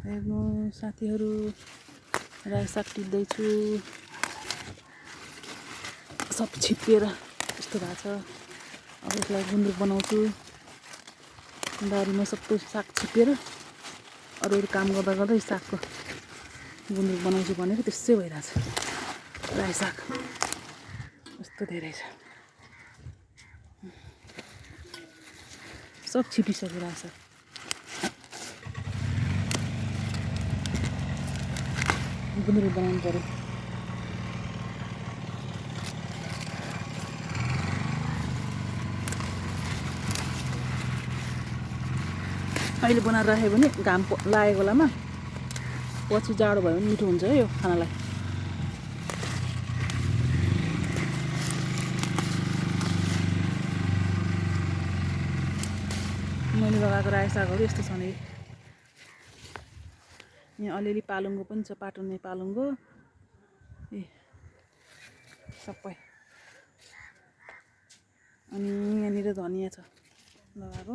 हेर्नु साथीहरू, रायो साग टिप्दैछु। सब छिप्पिएर यस्तो भएको छ। अब यसलाई गुन्द्रुक बनाउँछु। बारीमा सबै साग छिप्पिएर अरू काम गर्दा गर्दै सागको गुन्द्रुक बनाउँछु भनेर त्यसै भइरहेछ। रायो साग यस्तो धेरै छ। सब छिपिसक्यो रायो साग। गुन्द्रुक बनाउनु पर्यो। अहिले बनाएर राख्यो भने घाम लागेको बेलामा पछि जाडो भयो भने मिठो हुन्छ है यो खानालाई। मैले लगाएको रायो सागहरू यस्तो छ नि। यहाँ अलिअलि पालुङ्गो पनि छ, पाटुने पालुङ्गो ए सबै। अनि यहाँनिर धनियाँ छ लगाएको।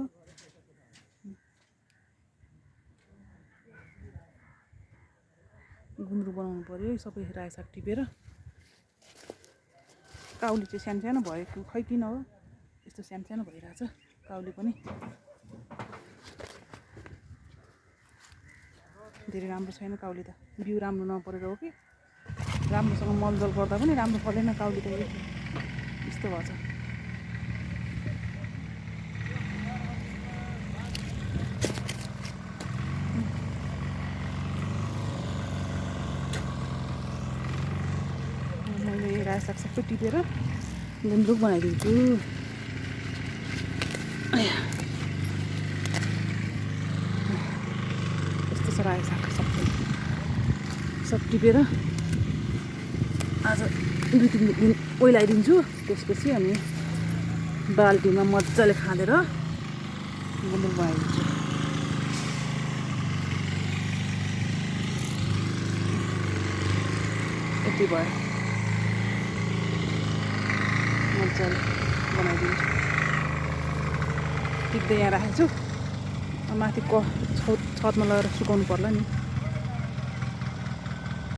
गुन्द्रुक बनाउनु पर्यो सबै रायो साग टिपेर। काउली चाहिँ सानो सानो भएको खै किन हो यस्तो सानो सानो भइरहेछ काउली पनि। धेरै राम्रो छैन काउली त। बिउ राम्रो नपरेर हो कि राम्रोसँग मलजल गर्दा पनि राम्रो फलेन काउली त। यस्तो भएछ। मैले रायो साग सबै टिपेर गुन्द्रुक बनाइदिन्छु। यस्तो छ रायो साग सबै सब टिपेर आज 2-3 दिन ओइलाइदिन्छु। त्यसपछि अनि बाल्टीमा मजाले खाँदेर गुन्द्रुक बनाइदिन्छु। यति भयो मजाले बनाइदिन्छु। टिप्दै यहाँ राखेको छु। माथि छतमा लगेर सुकाउनु पर्ला नि।